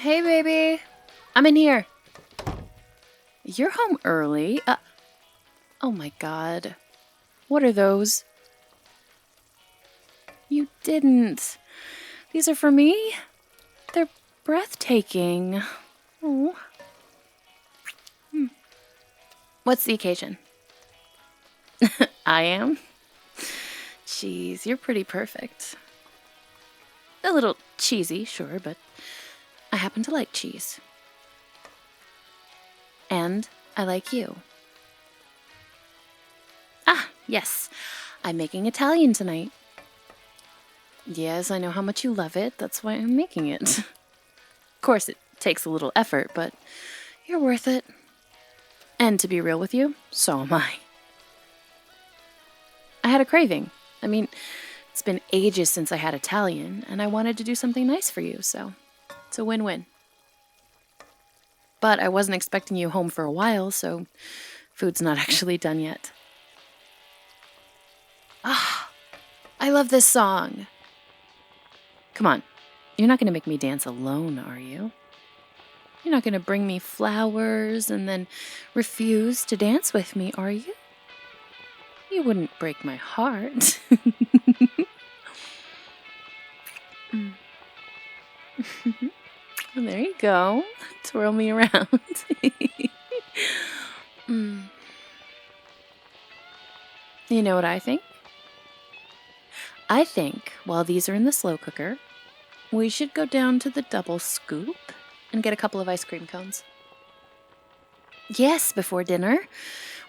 Hey, baby. I'm in here. You're home early. Oh my god. What are those? You didn't. These are for me? They're breathtaking. Oh. What's the occasion? I am? Jeez, you're pretty perfect. A little cheesy, sure, but I happen to like cheese. And I like you. Ah, yes. I'm making Italian tonight. Yes, I know how much you love it. That's why I'm making it. Of course, it takes a little effort, but you're worth it. And to be real with you, so am I. I had a craving. I mean, it's been ages since I had Italian, and I wanted to do something nice for you, so it's a win-win. But I wasn't expecting you home for a while, so food's not actually done yet. Ah, I love this song. Come on, you're not going to make me dance alone, are you? You're not going to bring me flowers and then refuse to dance with me, are you? You wouldn't break my heart. There you go. Twirl me around. You know what I think? I think while these are in the slow cooker, we should go down to the double scoop and get a couple of ice cream cones. Yes, before dinner.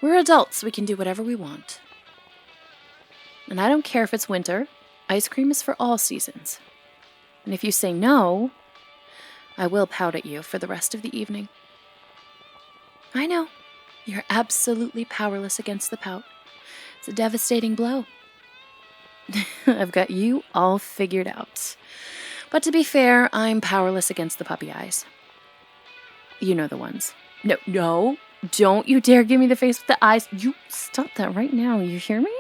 We're adults. We can do whatever we want. And I don't care if it's winter. Ice cream is for all seasons. And if you say no, I will pout at you for the rest of the evening. I know. You're absolutely powerless against the pout. It's a devastating blow. I've got you all figured out. But to be fair, I'm powerless against the puppy eyes. You know the ones. No, don't you dare give me the face with the eyes. You stop that right now, you hear me?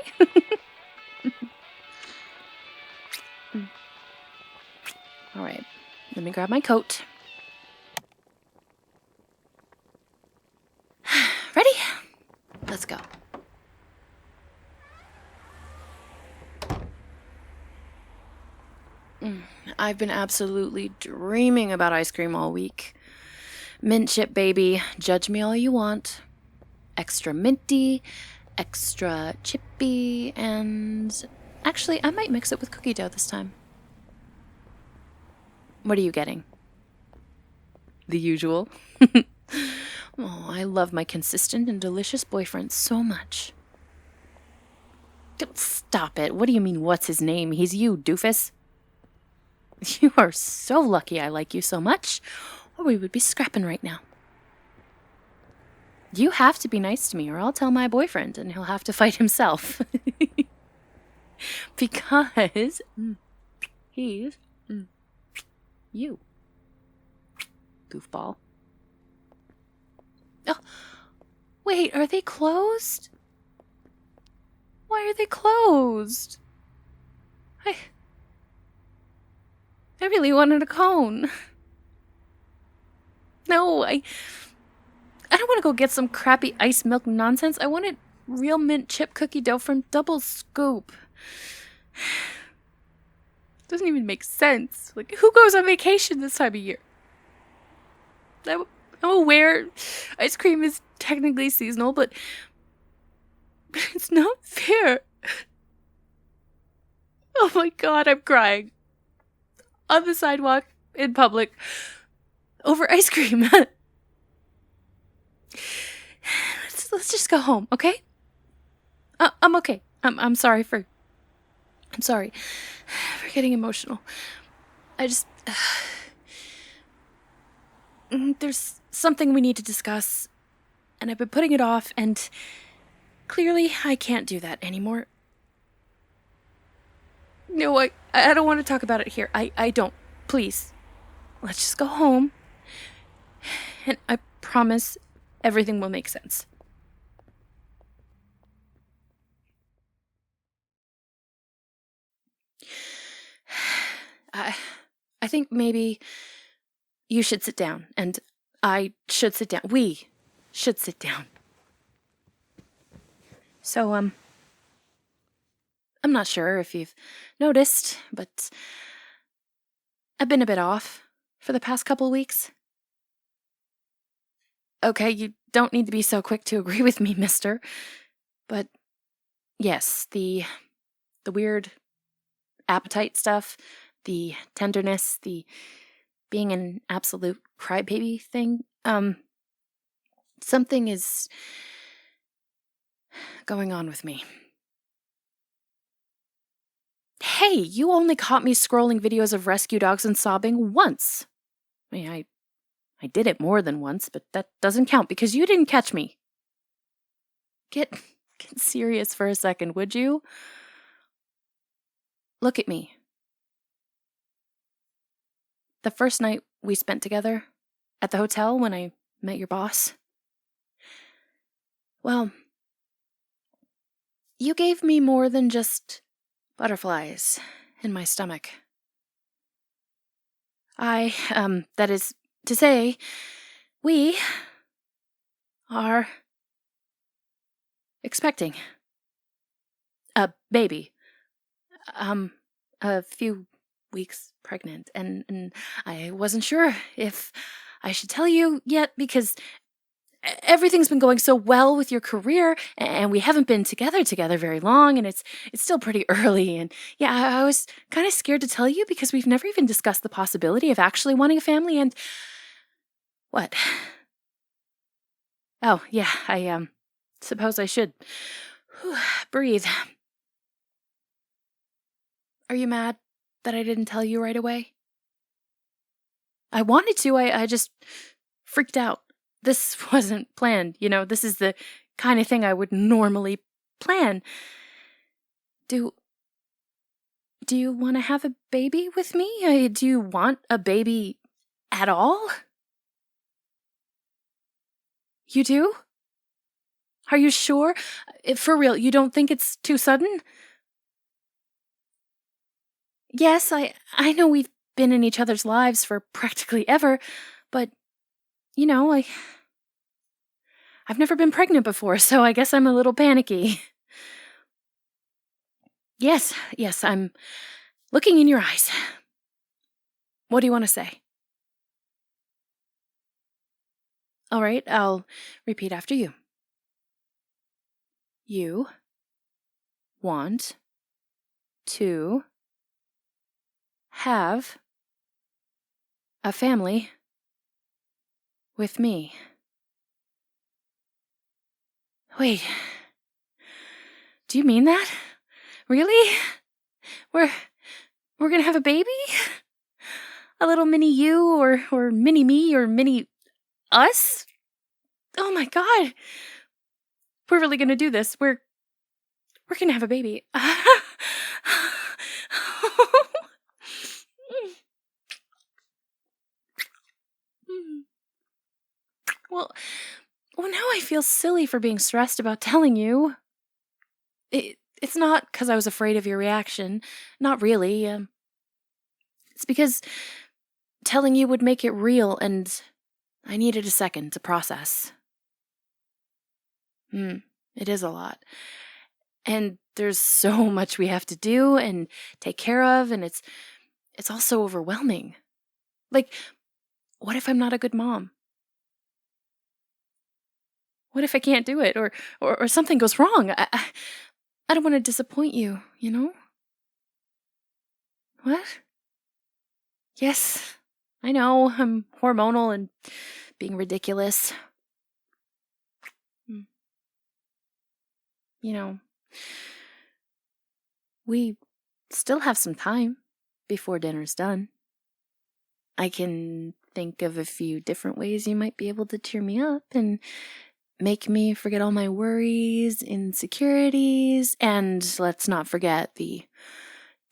All right, let me grab my coat. Ready? Let's go. I've been absolutely dreaming about ice cream all week. Mint chip, baby. Judge me all you want. Extra minty, extra chippy, and actually, I might mix it with cookie dough this time. What are you getting? The usual. Oh, I love my consistent and delicious boyfriend so much. Don't stop it. What do you mean, what's his name? He's you, doofus. You are so lucky I like you so much, or we would be scrapping right now. You have to be nice to me, or I'll tell my boyfriend, and he'll have to fight himself. Because he's you. Goofball. Oh, wait, are they closed? Why are they closed? I really wanted a cone. No, I don't want to go get some crappy ice milk nonsense. I wanted real mint chip cookie dough from Double Scoop. Doesn't even make sense. Like, who goes on vacation this time of year? I'm aware ice cream is technically seasonal, but it's not fair. Oh my god, I'm crying. On the sidewalk, in public, over ice cream. Let's just go home, okay? I'm okay. I'm sorry for getting emotional. I just there's something we need to discuss, and I've been putting it off, and clearly I can't do that anymore. No, I don't want to talk about it here. I don't. Please. Let's just go home. And I promise everything will make sense. I think maybe You should sit down, and I should sit down. We should sit down. So, I'm not sure if you've noticed, but I've been a bit off for the past couple weeks. Okay, you don't need to be so quick to agree with me, mister. But yes, the weird appetite stuff, the tenderness, the being an absolute crybaby thing, something is going on with me. Hey, you only caught me scrolling videos of rescue dogs and sobbing once. I mean, I did it more than once, but that doesn't count because you didn't catch me. Get serious for a second, would you? Look at me. The first night we spent together at the hotel when I met your boss. Well, you gave me more than just butterflies in my stomach. That is to say, we are expecting a baby. A few weeks pregnant, and I wasn't sure if I should tell you yet because everything's been going so well with your career, and we haven't been together very long, and it's still pretty early, and yeah, I was kind of scared to tell you because we've never even discussed the possibility of actually wanting a family, and what? Oh, yeah, I suppose I should breathe. Are you mad that I didn't tell you right away? I wanted to, I just freaked out. This wasn't planned, this is the kind of thing I would normally plan. Do you want to have a baby with me? Do you want a baby at all? You do? Are you sure? For real, you don't think it's too sudden? Yes, I know we've been in each other's lives for practically ever, but, I've never been pregnant before, so I guess I'm a little panicky. Yes, I'm looking in your eyes. What do you want to say? All right, I'll repeat after you. You want to have a family with me. Wait, do you mean that? Really? We're gonna have a baby? A little mini you, or mini me, or mini us? Oh my god. We're really gonna do this. We're gonna have a baby. Well, now I feel silly for being stressed about telling you. It's not because I was afraid of your reaction. Not really. It's because telling you would make it real, and I needed a second to process. It is a lot. And there's so much we have to do and take care of, and it's also overwhelming. Like, what if I'm not a good mom? What if I can't do it, or something goes wrong? I don't want to disappoint you, What? Yes, I know, I'm hormonal and being ridiculous. We still have some time before dinner's done. I can think of a few different ways you might be able to cheer me up and make me forget all my worries, insecurities, and let's not forget the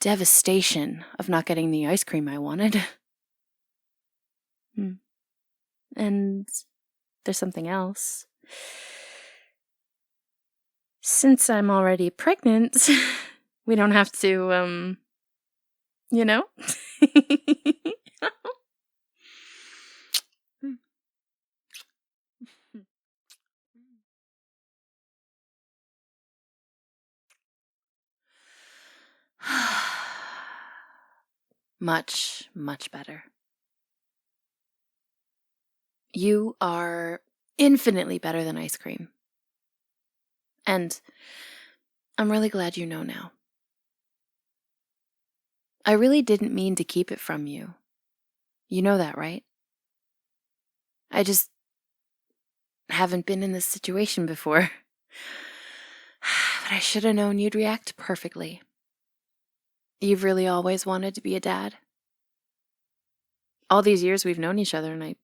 devastation of not getting the ice cream I wanted. And there's something else. Since I'm already pregnant, we don't have to, Much, much better. You are infinitely better than ice cream. And I'm really glad you know now. I really didn't mean to keep it from you. You know that, right? I just haven't been in this situation before. But I should have known you'd react perfectly. You've really always wanted to be a dad. All these years we've known each other, and I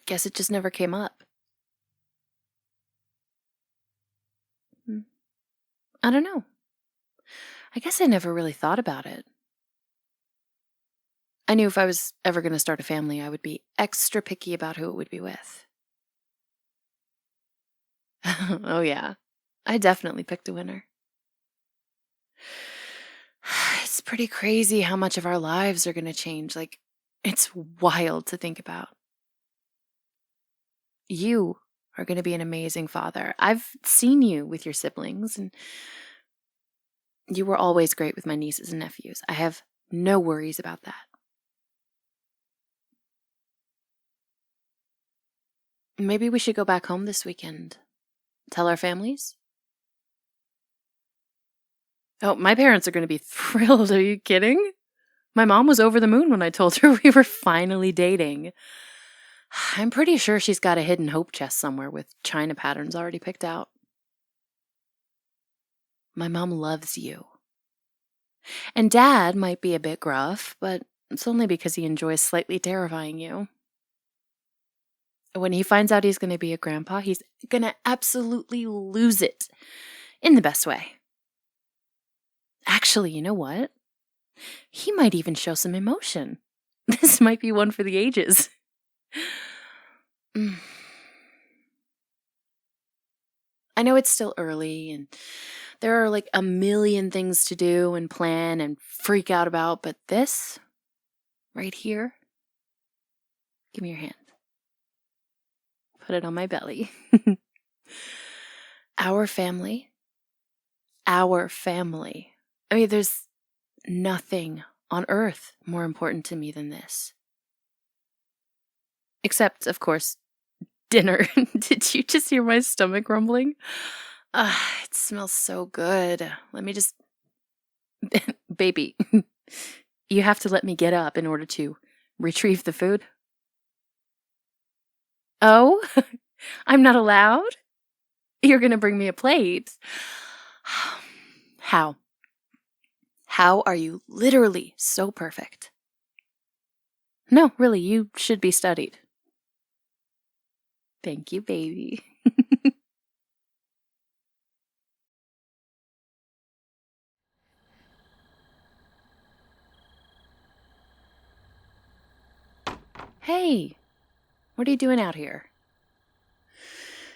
guess it just never came up. I don't know. I guess I never really thought about it. I knew if I was ever going to start a family, I would be extra picky about who it would be with. Oh, yeah. I definitely picked a winner. It's pretty crazy how much of our lives are going to change. Like, it's wild to think about. You are going to be an amazing father. I've seen you with your siblings, and you were always great with my nieces and nephews. I have no worries about that. Maybe we should go back home this weekend. Tell our families? Oh, my parents are going to be thrilled. Are you kidding? My mom was over the moon when I told her we were finally dating. I'm pretty sure she's got a hidden hope chest somewhere with china patterns already picked out. My mom loves you. And Dad might be a bit gruff, but it's only because he enjoys slightly terrifying you. When he finds out he's going to be a grandpa, he's going to absolutely lose it. In the best way. Actually, you know what? He might even show some emotion. This might be one for the ages. I know it's still early, and there are like a million things to do and plan and freak out about, but this, right here, give me your hand. Put it on my belly. Our family. Our family. I mean, there's nothing on earth more important to me than this. Except, of course, dinner. Did you just hear my stomach rumbling? It smells so good. Let me just... Baby, you have to let me get up in order to retrieve the food. Oh? I'm not allowed? You're going to bring me a plate. How? How are you literally so perfect? No, really, you should be studied. Thank you, baby. Hey, what are you doing out here?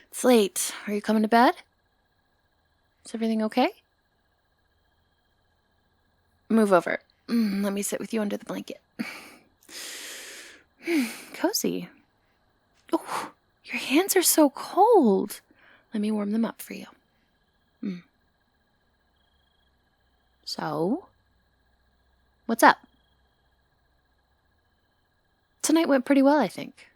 It's late. Are you coming to bed? Is everything okay? Move over. Let me sit with you under the blanket. Cozy. Oh, your hands are so cold. Let me warm them up for you. So, what's up? Tonight went pretty well, I think.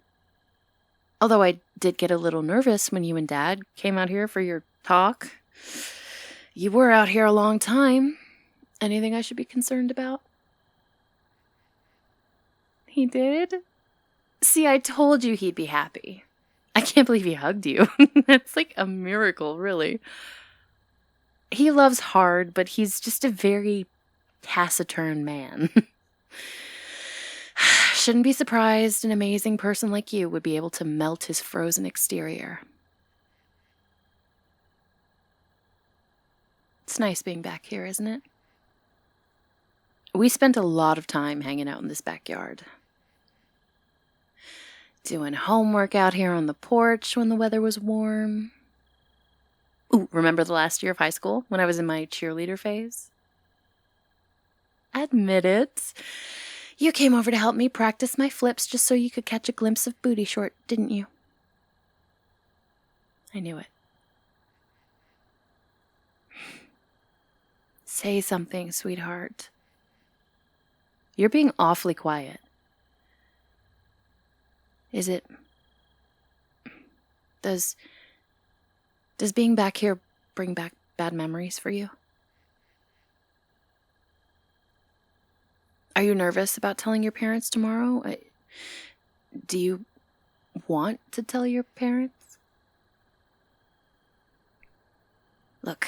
Although I did get a little nervous when you and Dad came out here for your talk. You were out here a long time. Anything I should be concerned about? He did? See, I told you he'd be happy. I can't believe he hugged you. That's like a miracle, really. He loves hard, but he's just a very taciturn man. Shouldn't be surprised an amazing person like you would be able to melt his frozen exterior. It's nice being back here, isn't it? We spent a lot of time hanging out in this backyard. Doing homework out here on the porch when the weather was warm. Ooh, remember the last year of high school when I was in my cheerleader phase? Admit it. You came over to help me practice my flips just so you could catch a glimpse of booty short, didn't you? I knew it. Say something, sweetheart. You're being awfully quiet. Is it... Does being back here bring back bad memories for you? Are you nervous about telling your parents tomorrow? Do you want to tell your parents? Look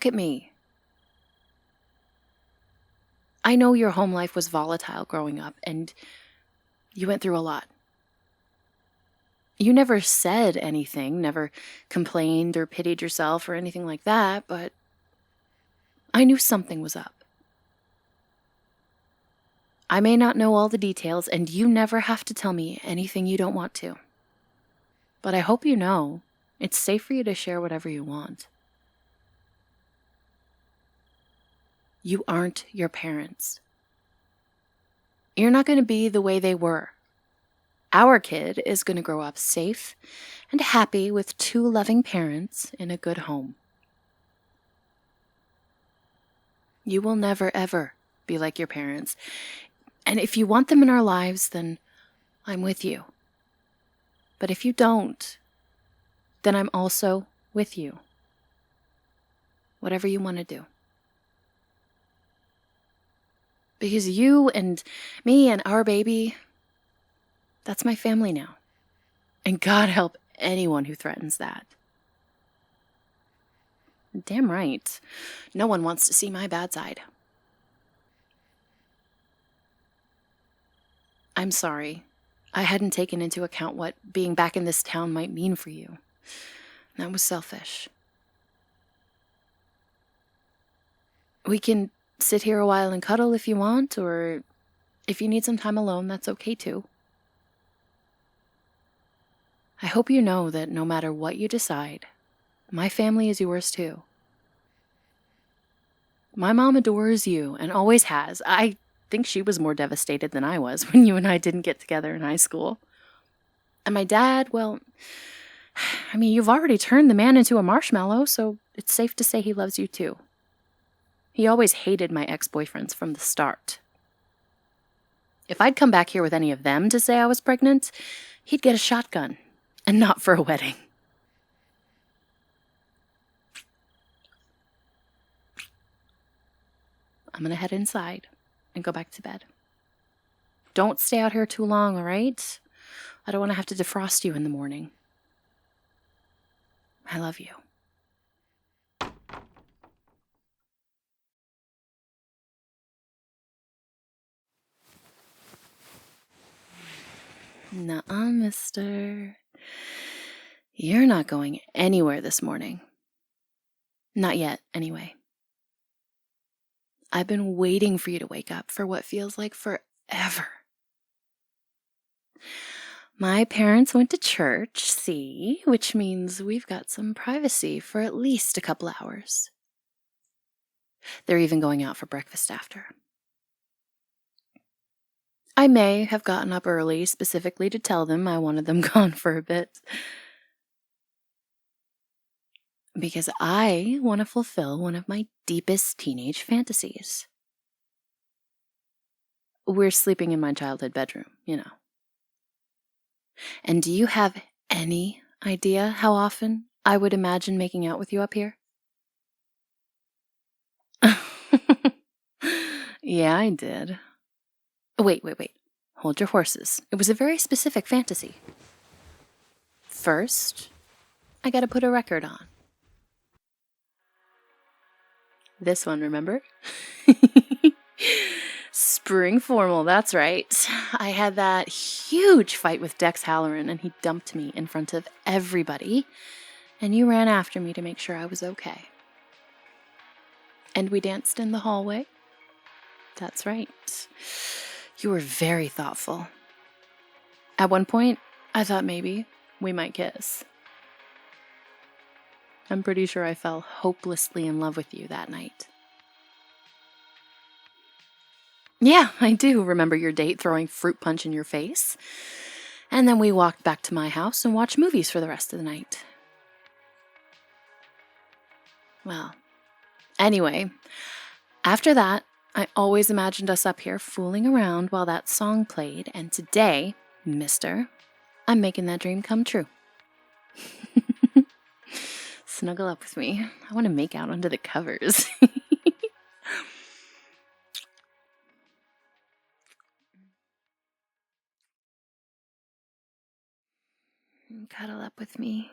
at me. I know your home life was volatile growing up, and you went through a lot. You never said anything, never complained or pitied yourself or anything like that, but I knew something was up. I may not know all the details, and you never have to tell me anything you don't want to. But I hope you know it's safe for you to share whatever you want. You aren't your parents. You're not going to be the way they were. Our kid is going to grow up safe and happy with 2 loving parents in a good home. You will never, ever be like your parents. And if you want them in our lives, then I'm with you. But if you don't, then I'm also with you. Whatever you want to do. Because you and me and our baby, that's my family now. And God help anyone who threatens that. Damn right. No one wants to see my bad side. I'm sorry. I hadn't taken into account what being back in this town might mean for you. That was selfish. We can sit here a while and cuddle if you want, or if you need some time alone, that's okay too. I hope you know that no matter what you decide, my family is yours too. My mom adores you and always has. I think she was more devastated than I was when you and I didn't get together in high school. And my dad, well, I mean, you've already turned the man into a marshmallow, so it's safe to say he loves you too. He always hated my ex-boyfriends from the start. If I'd come back here with any of them to say I was pregnant, he'd get a shotgun, and not for a wedding. I'm gonna head inside and go back to bed. Don't stay out here too long, all right? I don't want to have to defrost you in the morning. I love you. Nuh-uh, mister. You're not going anywhere this morning. Not yet, anyway. I've been waiting for you to wake up for what feels like forever. My parents went to church, see, which means we've got some privacy for at least a couple hours. They're even going out for breakfast after. I may have gotten up early specifically to tell them I wanted them gone for a bit. Because I want to fulfill one of my deepest teenage fantasies. We're sleeping in my childhood bedroom, you know. And do you have any idea how often I would imagine making out with you up here? Yeah, I did. Wait. Hold your horses. It was a very specific fantasy. First, I gotta put a record on. This one, remember? Spring Formal, that's right. I had that huge fight with Dex Halloran, and he dumped me in front of everybody, and you ran after me to make sure I was okay. And we danced in the hallway. That's right. You were very thoughtful. At one point, I thought maybe we might kiss. I'm pretty sure I fell hopelessly in love with you that night. Yeah, I do remember your date throwing fruit punch in your face. And then we walked back to my house and watched movies for the rest of the night. Well, anyway, after that, I always imagined us up here fooling around while that song played, and today, mister, I'm making that dream come true. Snuggle up with me. I want to make out under the covers. Cuddle up with me.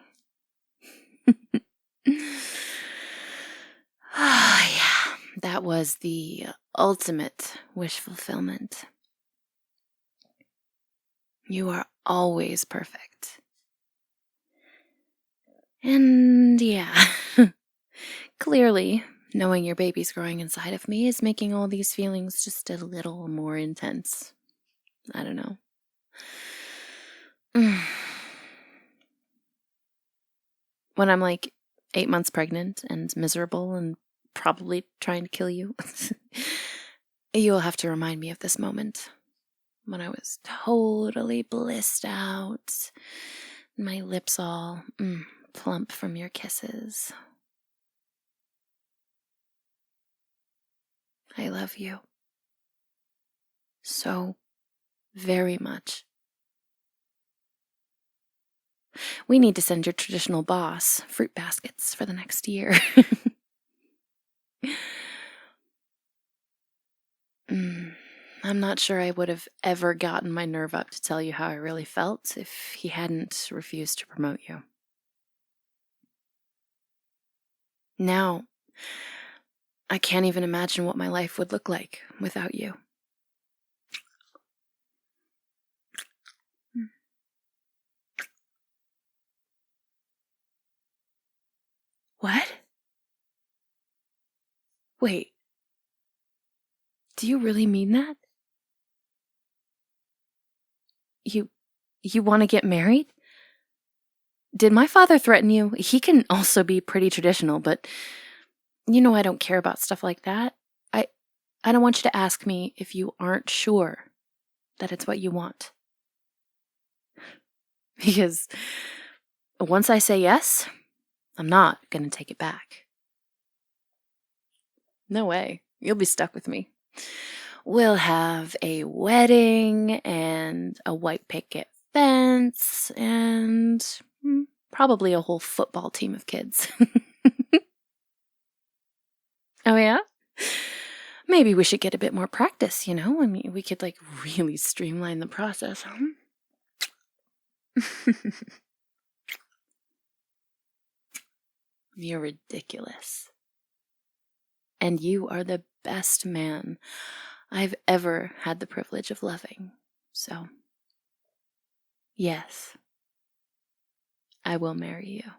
Ah, yeah, that was the ultimate wish fulfillment. You are always perfect. And yeah, clearly, knowing your baby's growing inside of me is making all these feelings just a little more intense. I don't know. When I'm like 8 months pregnant and miserable and probably trying to kill you, you'll have to remind me of this moment when I was totally blissed out, my lips all plump from your kisses. I love you so very much. We need to send your traditional boss fruit baskets for the next year. I'm not sure I would have ever gotten my nerve up to tell you how I really felt if he hadn't refused to promote you. Now, I can't even imagine what my life would look like without you. What? Wait. Do you really mean that? You want to get married? Did my father threaten you? He can also be pretty traditional, but you know I don't care about stuff like that. I don't want you to ask me if you aren't sure that it's what you want. Because once I say yes, I'm not going to take it back. No way. You'll be stuck with me. We'll have a wedding and a white picket fence and probably a whole football team of kids. Oh, yeah? Maybe we should get a bit more practice, you know? I mean, we could like really streamline the process, huh? You're ridiculous. And you are the best man I've ever had the privilege of loving. So, yes, I will marry you.